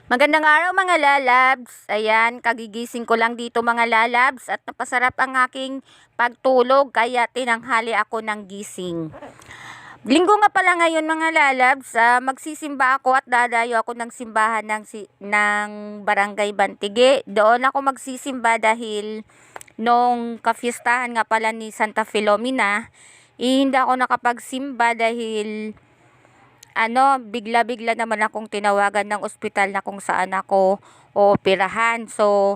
Magandang araw mga lalabs. Ayan, kagigising ko lang dito mga lalabs at napasarap ang aking pagtulog kaya tinanghali ako ng gising. Linggo nga pala ngayon mga lalabs, magsisimba ako at dadayo ako ng simbahan ng Barangay Bantige. Doon ako magsisimba dahil nung kafiestahan nga pala ni Santa Filomena, hindi ako nakapagsimba dahil bigla-bigla naman akong tinawagan ng ospital na kung saan ako ooperahan. So,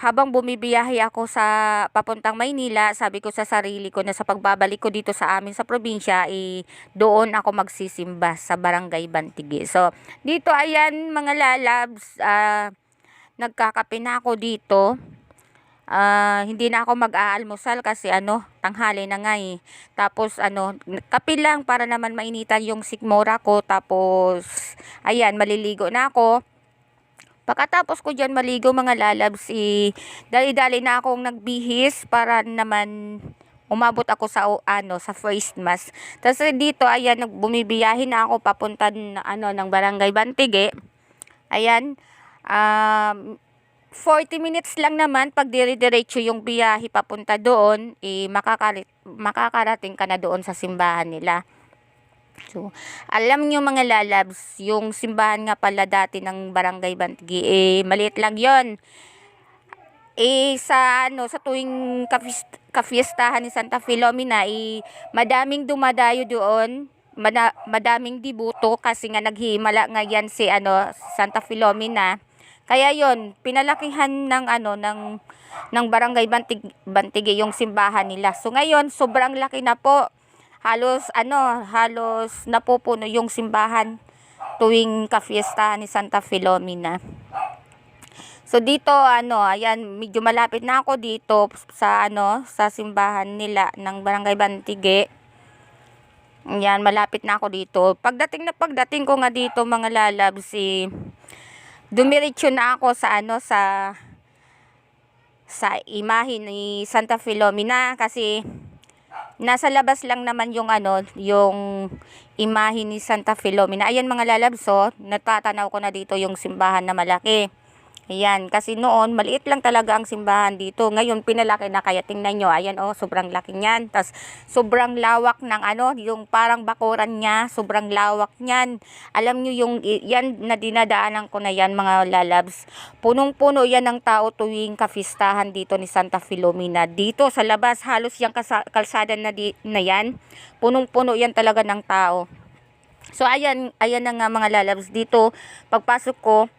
habang bumibiyahe ako sa papuntang Maynila, sabi ko sa sarili ko na sa pagbabalik ko dito sa amin sa probinsya, doon ako magsisimba sa Barangay Bantige. So, dito ayan mga lalabs, nagkakape na ako dito. Hindi na ako mag-aalmusal kasi tanghali na nga eh. Tapos kape lang para naman mainitan yung sikmura ko. Tapos ayan, maliligo na ako. Pagkatapos ko dyan maligo mga lalabs, dali-dali na akong nagbihis para naman umabot ako sa first mass. Tapos dito ayan, bumibiyahe na ako papunta ng Barangay Bantige. Ayan, 40 minutes lang naman pag dire-diretso yung biyahe papunta doon, makakarating ka na doon sa simbahan nila. So, alam nyo mga lalabs, yung simbahan nga pala dati ng Barangay Bantige, maliit lang yon. Sa tuwing kafiestahan ni Santa Filomena, madaming dumadayo doon. Madaming dibuto kasi nga naghihimala nga yan si Santa Filomena. Kaya yon, pinalakihan ng Barangay Bantige yung simbahan nila. So ngayon, sobrang laki na po. Halos napupuno yung simbahan tuwing kafiestahan ni Santa Filomena. So dito ayan, medyo malapit na ako dito sa simbahan nila ng Barangay Bantige. Ayan, malapit na ako dito. Pagdating ko nga dito mga lalabs, dumiretso na ako sa imahe ni Santa Filomena kasi nasa labas lang naman yung imahe ni Santa Filomena. Ayan mga lalabs, natatanaw ko na dito yung simbahan na malaki. Ayan, kasi noon maliit lang talaga ang simbahan dito. Ngayon pinalaki na, kaya tingnan nyo, ayan sobrang laki niyan. Tas sobrang lawak ng yung parang bakuran niya, sobrang lawak niyan. Alam nyo yung yan na dinadaanan ko na yan mga lalabs. Punong-puno yan ng tao tuwing kafiestahan dito ni Santa Filomena. Dito sa labas halos yung kalsada na yan, punong-puno yan talaga ng tao. So ayan na nga mga lalabs, dito pagpasok ko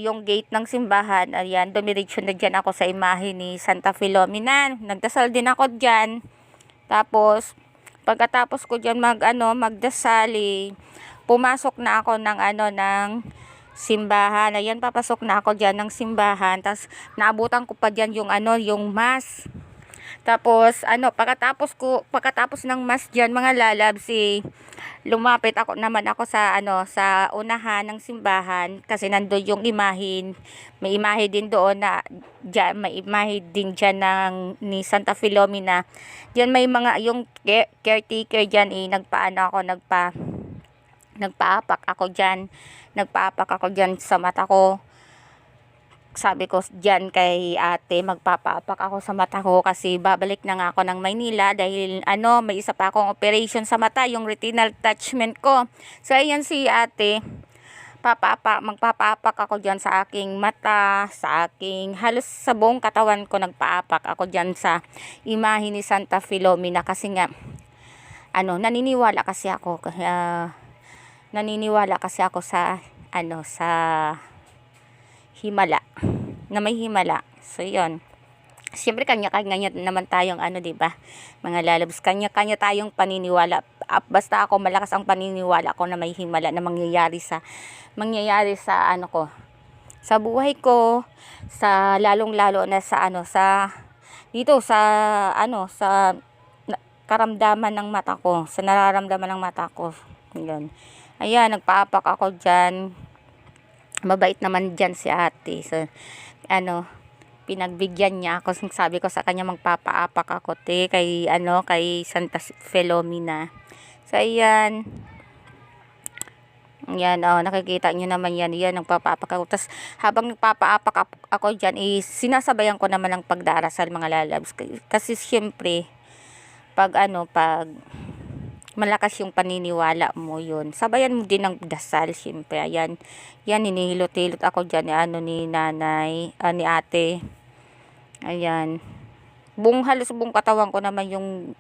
yung gate ng simbahan, ayan, dumiretso na dyan ako sa imahe ni Santa Filomena. Nagdasal din ako dyan. Tapos, pagkatapos ko dyan magdasal, pumasok na ako ng simbahan. Ayan, papasok na ako dyan ng simbahan. Tapos, naabutan ko pa dyan yung mass. Tapos pagkatapos ng mass diyan mga lalabs, lumapit naman ako sa unahan ng simbahan kasi nandoon yung imahe. May imahe din doon may imahe din diyan ni Santa Filomena. Diyan may mga yung caretaker diyan, nagpaapak ako diyan sa mata ko. Sabi ko diyan kay ate, magpapaapak ako sa mata ko kasi babalik na nga ako ng Maynila dahil may isa pa akong operation sa mata, yung retinal detachment ko. So ayan si ate, magpapaapak ako diyan sa aking mata, halos sa buong katawan ko nagpaapak ako diyan sa imahe ni Santa Filomena kasi nga naniniwala kasi ako sa himala, na may himala. So yon, siyempre kanya-kanya naman tayong di ba mga lalabs, kanya-kanya tayong paniniwala. Basta ako, malakas ang paniniwala ko na may himala na mangyayari sa sa buhay ko, sa lalong-lalo na sa karamdaman ng mata ko, sa nararamdaman ng mata ko. Yun. Ayan, nagpaapak ako diyan. Mabait naman dyan si ate. So, pinagbigyan niya ako. Sabi ko sa kanya, magpapaapak ako kay Santa Filomena. So, ayan. Yan, oh, nakikita nyo naman yan. Yan, nagpapaapak ako. Tapos, habang nagpapaapak ako dyan, sinasabayan ko naman ang pagdarasal, mga lalabs. Kasi, syempre, pag malakas yung paniniwala mo yun, sabayan mo din ng dasal, syempre. Ayan, yan, hinihilot-hilot ako dyan, ni nanay, ni ate. Ayan. Halos buong katawan ko naman yung,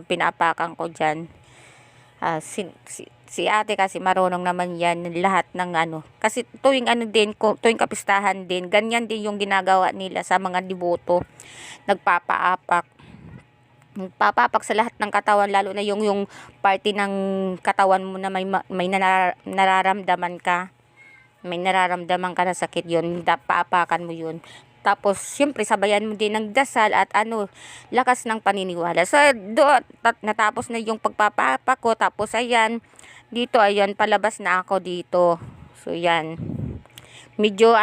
pinaapakan ko dyan. Si ate kasi marunong naman yan lahat ng kasi tuwing tuwing kapistahan din, ganyan din yung ginagawa nila sa mga deboto, nagpapaapak sa lahat ng katawan, lalo na yung party ng katawan mo na may nararamdaman ka, na sakit, yun paapakan mo yun. Tapos, syempre, sabayan mo din ng dasal at lakas ng paniniwala. So, natapos na yung pagpapapak ko. Tapos, ayan, dito, ayan, palabas na ako dito. So, yan. Medyo,